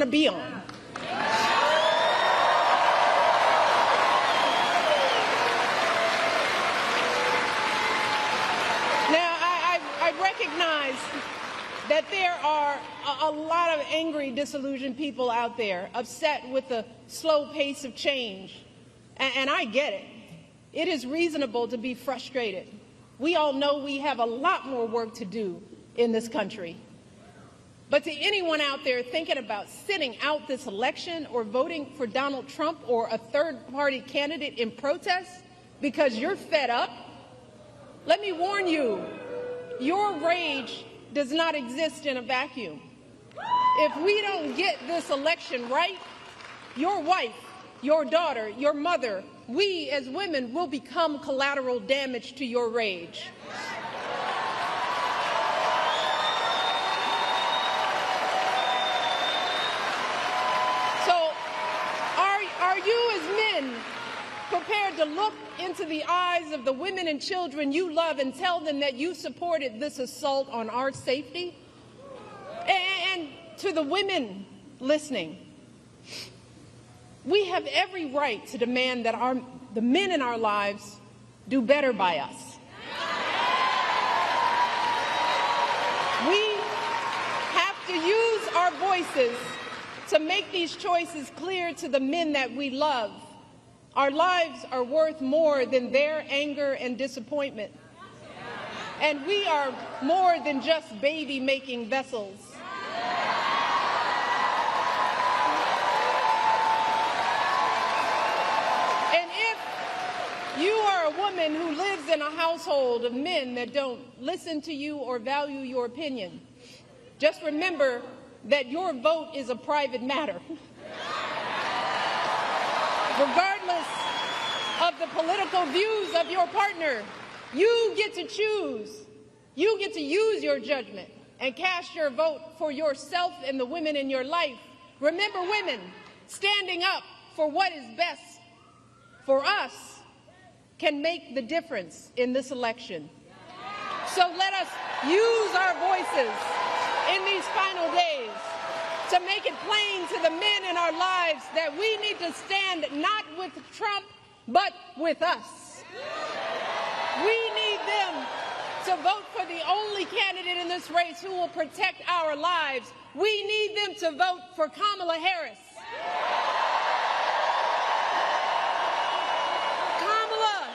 to be on. I recognize that there are a lot of angry, disillusioned people out there, upset with the slow pace of change. And I get it. It is reasonable to be frustrated. We all know we have a lot more work to do in this country. But to anyone out there thinking about sitting out this election or voting for Donald Trump or a third-party candidate in protest because you're fed up, let me warn you, your rage does not exist in a vacuum. If we don't get this election right, your wife, your daughter, your mother, we as women will become collateral damage to your rage. So, are you as men prepared to look into the eyes of the women and children you love and tell them that you supported this assault on our safety? And to the women listening, we have every right to demand that the men in our lives do better by us. We have to use our voices to make these choices clear to the men that we love. Our lives are worth more than their anger and disappointment. And we are more than just baby-making vessels. And if you are a woman who lives in a household of men that don't listen to you or value your opinion, just remember that your vote is a private matter. Regardless of the political views of your partner, you get to choose. You get to use your judgment and cast your vote for yourself and the women in your life. Remember, women, standing up for what is best for us can make the difference in this election. So let us use our voices in these final days to make it plain to the men in our lives that we need to stand not with Trump, but with us. We need them to vote for the only candidate in this race who will protect our lives. We need them to vote for Kamala Harris. Kamala,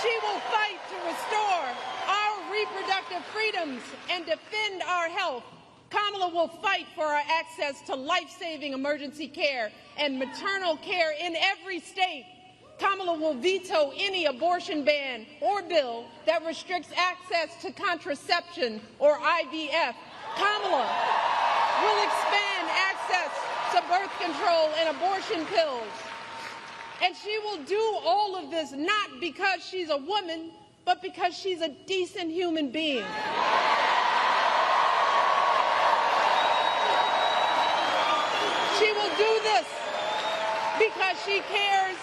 she will fight to restore our reproductive freedoms and defend our health. Kamala will fight for our access to life-saving emergency care and maternal care in every state. Kamala will veto any abortion ban or bill that restricts access to contraception or IVF. Kamala will expand access to birth control and abortion pills. And she will do all of this not because she's a woman, but because she's a decent human being. She will do this because she cares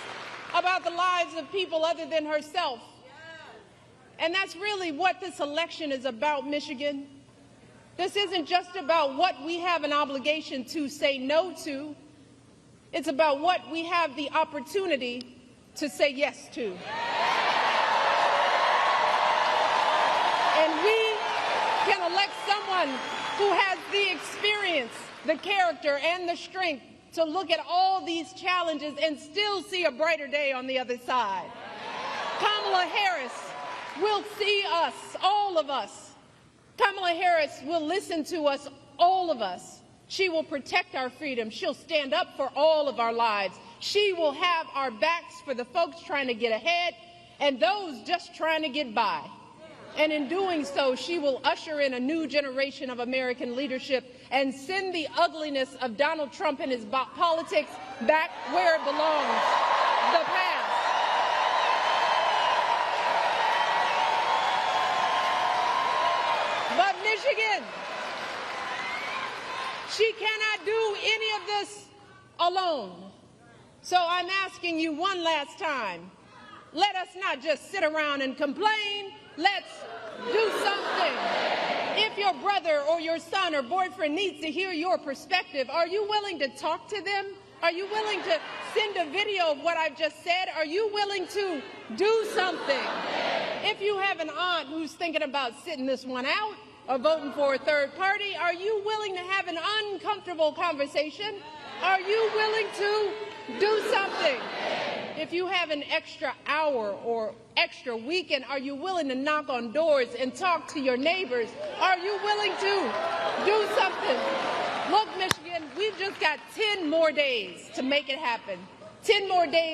about the lives of people other than herself. And that's really what this election is about, Michigan. This isn't just about what we have an obligation to say no to. It's about what we have the opportunity to say yes to. And we can elect someone who has the experience, the character, and the strength to look at all these challenges and still see a brighter day on the other side. Kamala Harris will see us, all of us. Kamala Harris will listen to us, all of us. She will protect our freedom. She'll stand up for all of our lives. She will have our backs for the folks trying to get ahead and those just trying to get by. And in doing so, she will usher in a new generation of American leadership and send the ugliness of Donald Trump and his politics back where it belongs, the past. But Michigan, she cannot do any of this alone. So I'm asking you one last time, let us not just sit around and complain. Let's do something. If your brother or your son or boyfriend needs to hear your perspective, are you willing to talk to them? Are you willing to send a video of what I've just said? Are you willing to do something? If you have an aunt who's thinking about sitting this one out or voting for a third party, are you willing to have an uncomfortable conversation? Are you willing to do something? If you have an extra hour or extra weekend, are you willing to knock on doors and talk to your neighbors? Are you willing to do something? Look, Michigan, we've just got 10 more days to make it happen. 10 more days.